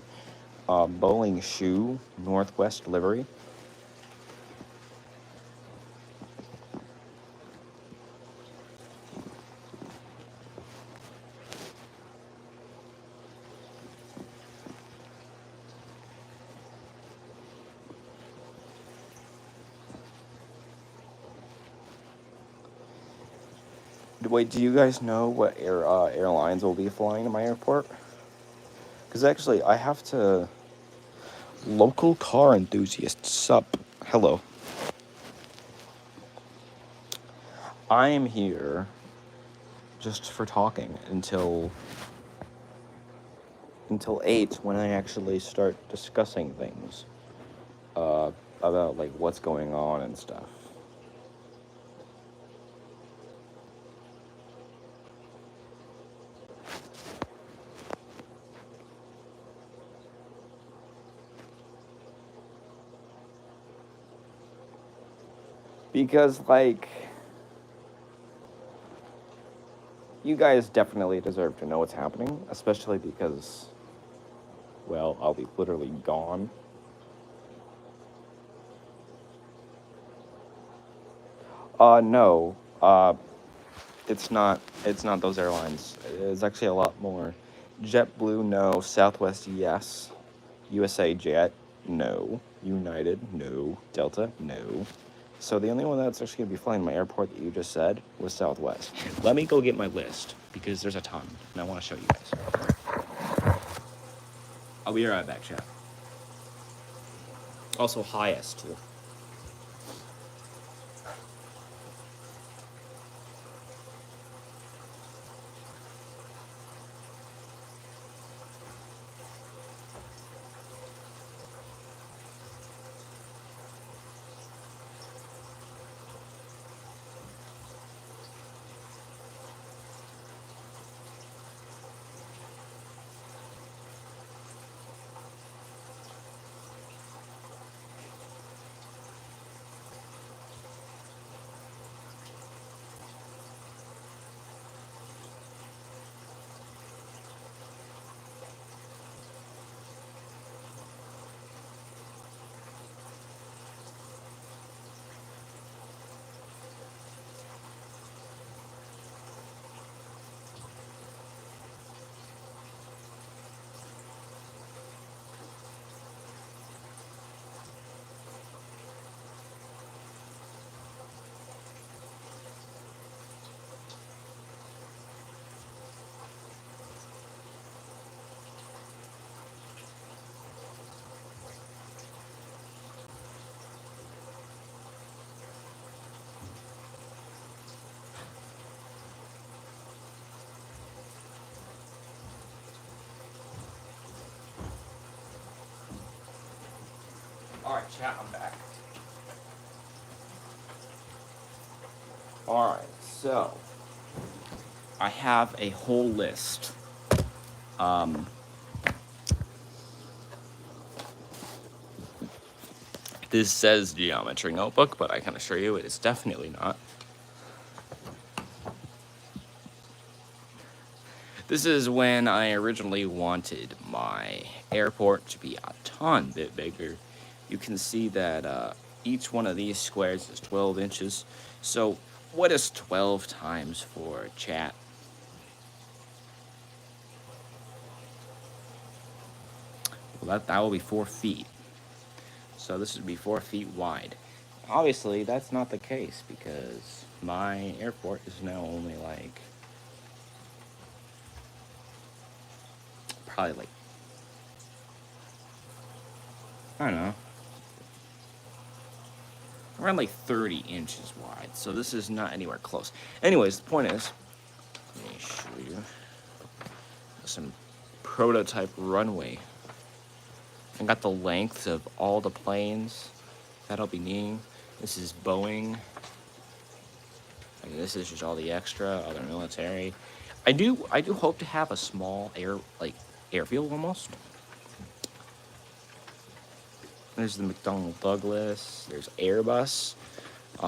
Bowling Shoe Northwest livery. Wait, do you guys know what airlines will be flying to my airport? Because actually, I have to... Local car enthusiasts, sup? Hello. I am here just for talking until 8, when I actually start discussing things about what's going on and stuff. Because you guys definitely deserve to know what's happening, especially because, well, I'll be literally gone. No. It's not those airlines. It's actually a lot more. JetBlue, no. Southwest, yes. USA Jet, No. United, no. Delta, no. So the only one that's actually going to be flying my airport that you just said was Southwest. Let me go get my list, because there's a ton, and I want to show you guys. I'll be right back, chat. Also, highest, too. Alright, chat, I'm back. Alright, so I have a whole list. This says geometry notebook, but I can assure you it is definitely not. This is when I originally wanted my airport to be a ton bit bigger. You can see that each one of these squares is 12 inches. So what is 12 times 4, chat? Well, that will be 4 feet. So this would be 4 feet wide. Obviously, that's not the case because my airport is now only like, probably like, I don't know, around like 30 inches wide. So this is not anywhere close. Anyways, the point is, let me show you some prototype runway. I got the lengths of all the planes that I'll be needing. This is Boeing. I mean, this is just all the extra, other military. I do hope to have a small airfield almost. There's the McDonnell Douglas. There's Airbus.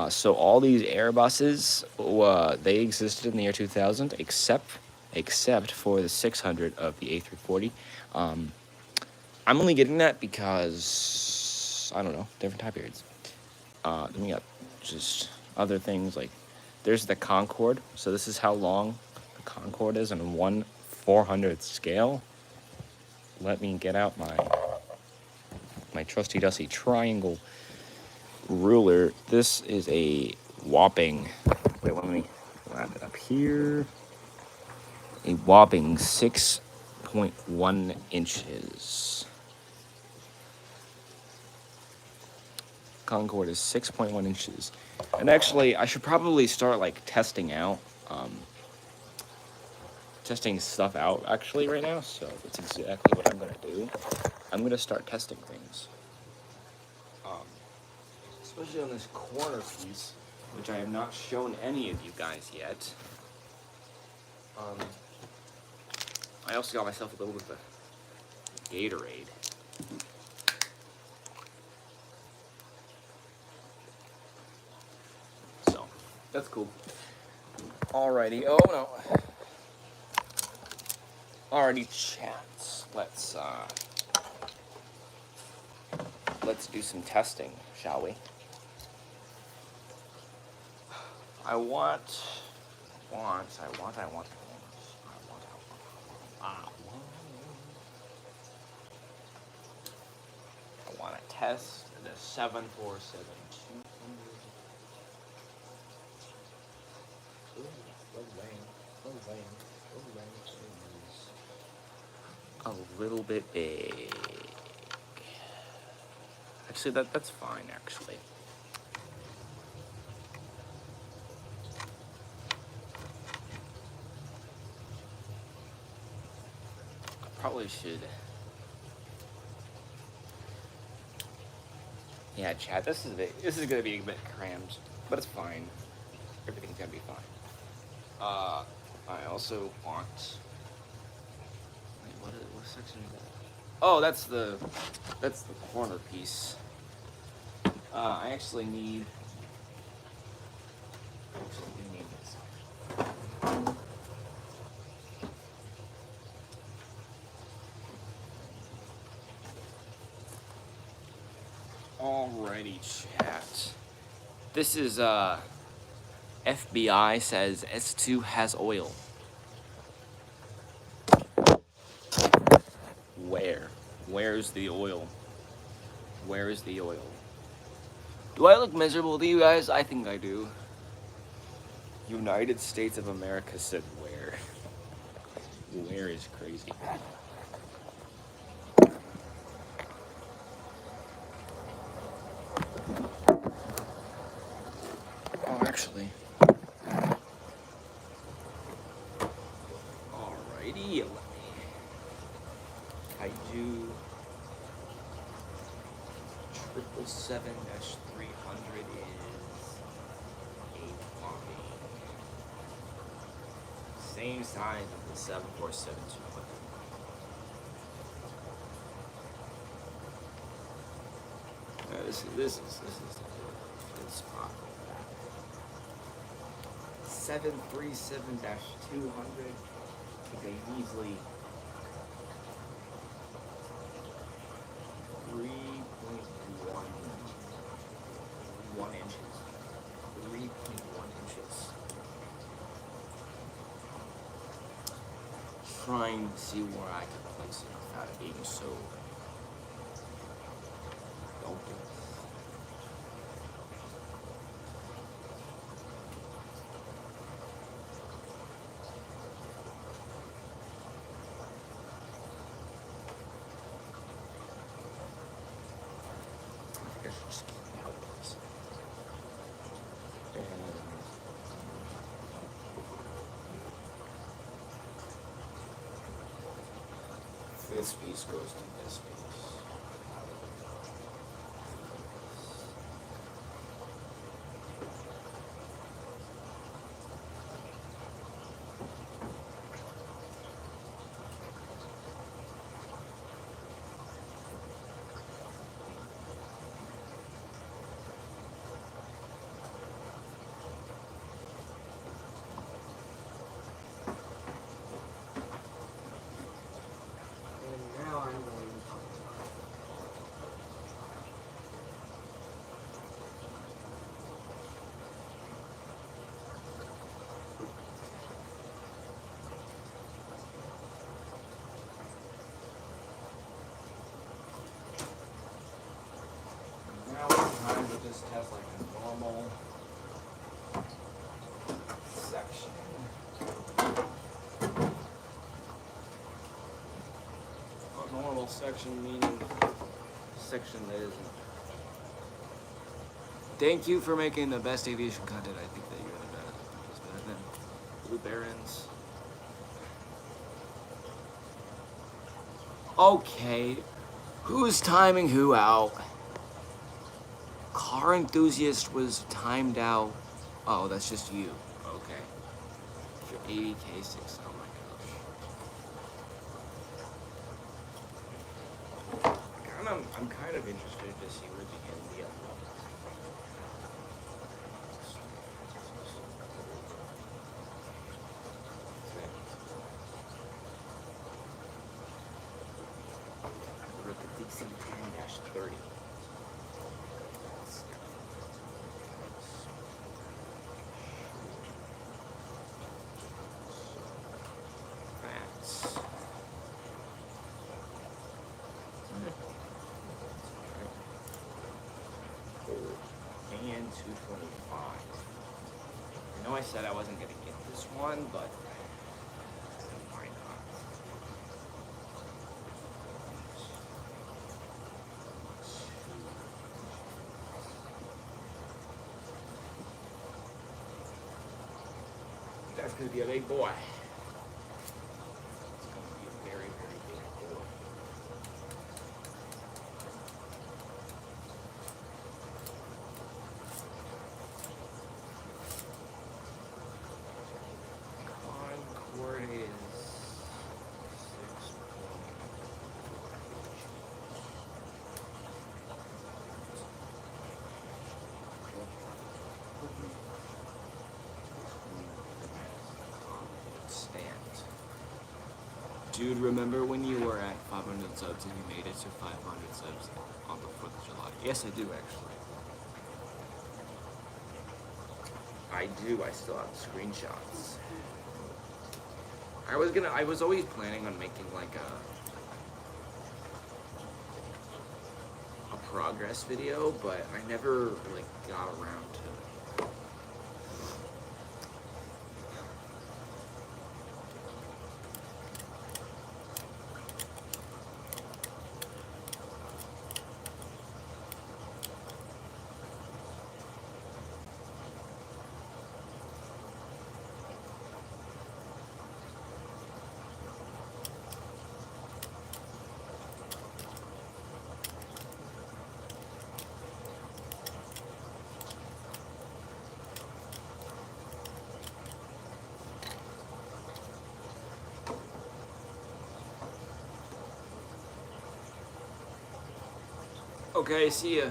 So all these Airbuses, they existed in the year 2000, except for the 600 of the A340. I'm only getting that because, I don't know, different time periods. Then we got just other things like, there's the Concorde. So this is how long the Concorde is on 1/400th scale. Let me get out my trusty dusty triangle ruler. This is a whopping, wait, let me wrap it up here. A whopping 6.1 inches. Concorde is 6.1 inches. And actually, I should probably start like testing stuff out actually right now. So that's exactly what I'm gonna do. I'm gonna start testing things. Especially on this corner piece, which I have not shown any of you guys yet. I also got myself a little bit of Gatorade. So, that's cool. Alrighty, oh no. Alrighty, chats. Let's do some testing, shall we? I want test the 747 200. A little bit big. Actually, that's fine, actually. I probably should. Yeah, chat, this is gonna be a bit crammed, but it's fine. Everything's gonna be fine. I also want. Wait, what section is that? Oh, that's the corner piece. I actually need. We need this. Alrighty, chat. This is FBI says S2 has oil. Where? Where's the oil? Where is the oil? Do I look miserable to you guys? I think I do. United States of America said where? Where is crazy? Oh, actually. Alrighty, let me. Kaiju 777-300 is a bombing. Same size as the 747-200. This is a good spot. 737-200 is a measly 3.1 inches. 3.1 inches. Trying to see where I can place it without it being so open. I should just keep it out this. And this piece goes to this piece. Now it's time to just test like a normal section. A normal section meaning section that isn't. Thank you for making the best aviation content. I think that you're the best. It's better than Blue Barons. Okay, who's timing who out? Car Enthusiast was timed out. Oh, that's just you. Okay. For 80K6. Oh my gosh. I'm kind of interested to see where the end up. We're at the DC-10-30. know I said I wasn't gonna get this one, but why not? That's gonna be a big boy. It's gonna be a very, very big boy. Concord is 6. Stand. Dude, remember when you were at 500 subs and you made it to 500 subs on the 4th of July? Yes, I do actually. I do. I still have screenshots. I was always planning on making like a progress video, but I never like got around to it. Okay, see ya.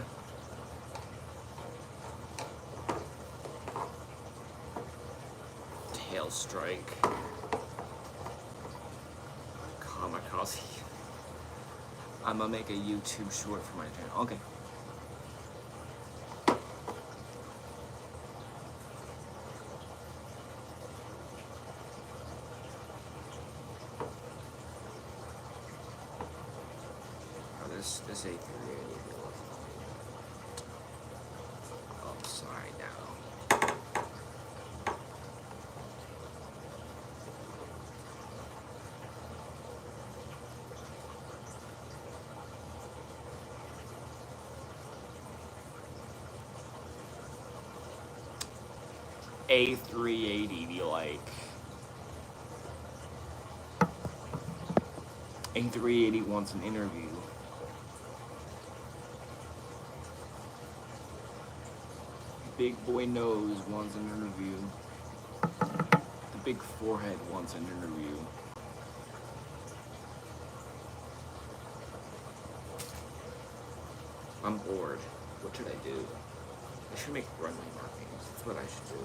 Tail strike. Kamikaze. I'm gonna make a YouTube short for my channel. Okay. Oh, this A380 upside down. A380 be like A380 wants an interview. Big boy nose wants an interview. The big forehead wants an interview. I'm bored. What should I do? I should make runway markings. That's what I should do.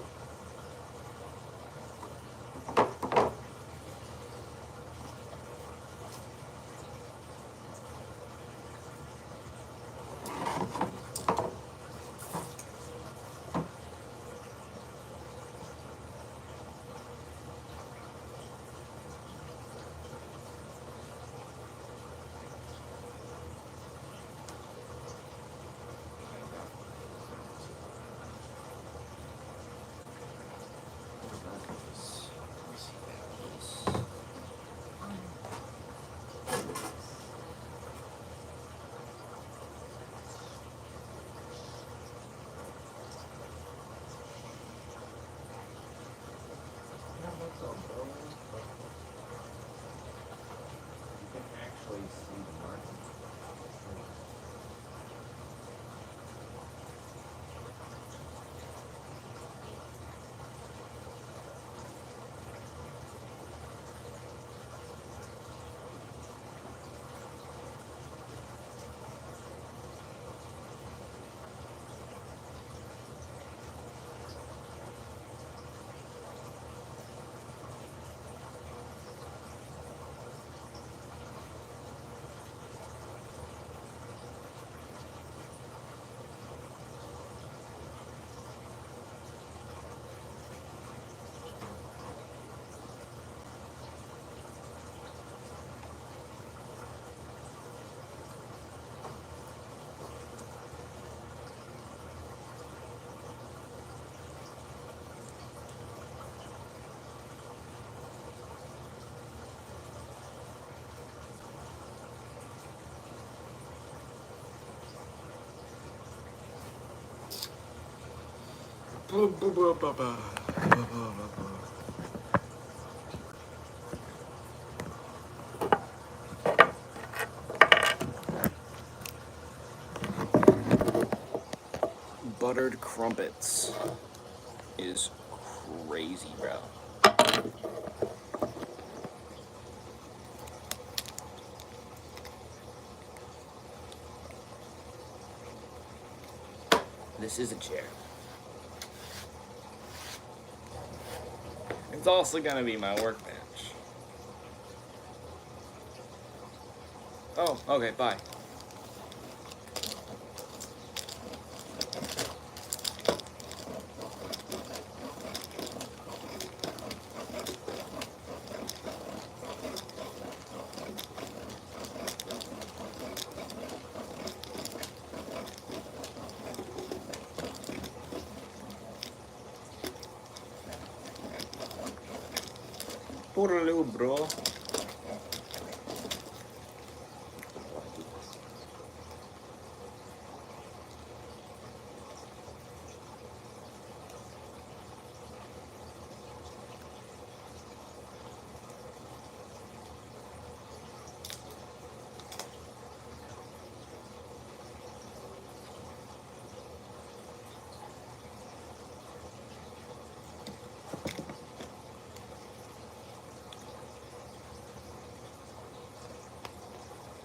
You can actually see the marking. Buttered crumpets is crazy, bro. This is a chair. It's also gonna be my workbench. Oh, okay, bye. Poor little bro.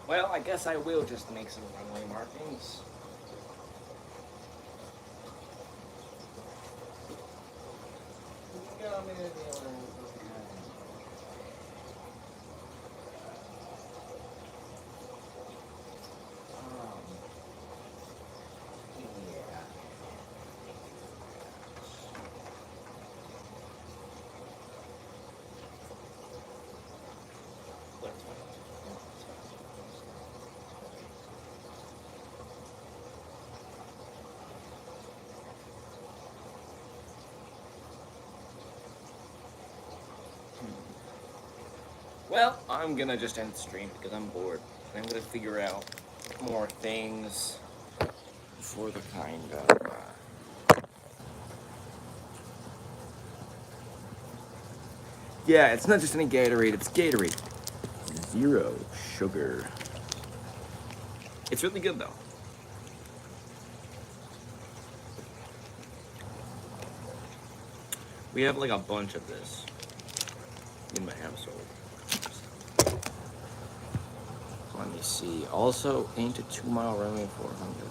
Well, I guess I will just make some runway markings. Well, I'm gonna just end the stream because I'm bored. I'm gonna figure out more things for the kind of. Yeah, it's not just any Gatorade, it's Gatorade. 0 sugar. It's really good though. We have like a bunch of this in my household. Let me see. Also, ain't a 2-mile runway 400.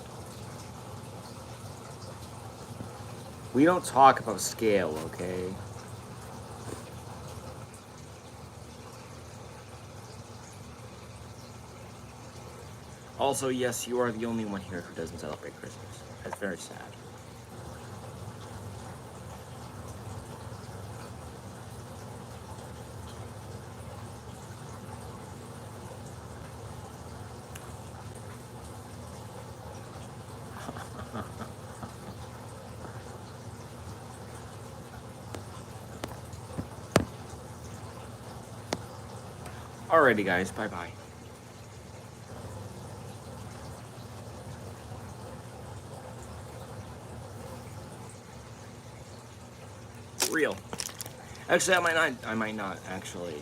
We don't talk about scale, okay? Also, yes, you are the only one here who doesn't celebrate Christmas. That's very sad. Alrighty, guys. Bye-bye. Real. Actually, I might not actually.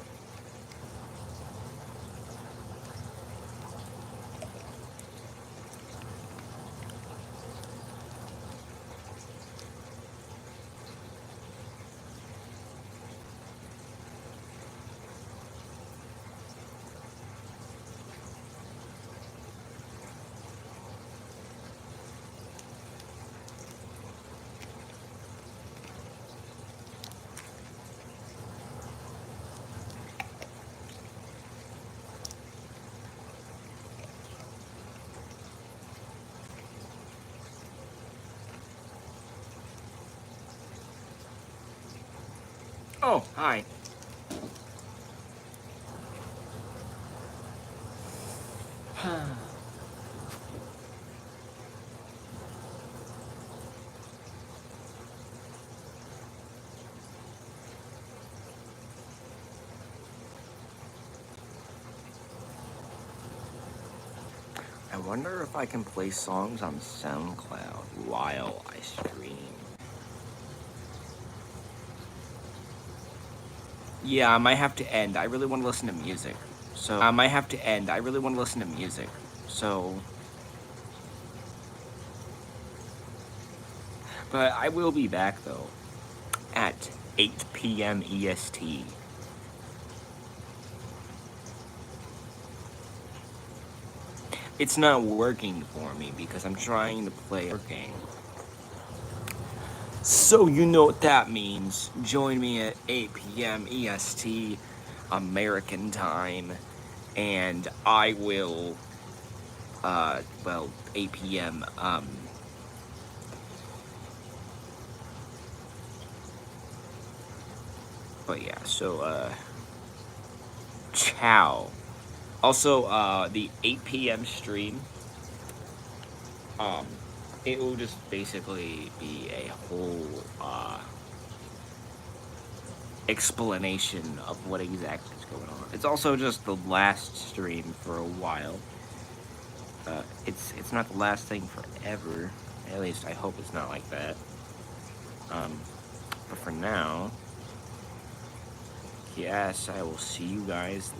Oh, hi. I wonder if I can play songs on SoundCloud while I stream. Yeah, I might have to end. I really want to listen to music. So I might have to end. I really want to listen to music. So but I will be back though at 8 p.m. EST. It's not working for me because I'm trying to play working. So you know what that means. Join me at 8 p.m. EST American time, and I will, well, 8 p.m. But yeah, so, ciao. Also, the 8 p.m. stream, um, it will just basically be a whole, explanation of what exactly is going on. It's also just the last stream for a while. It's not the last thing forever. At least I hope it's not like that. But for now, yes, I will see you guys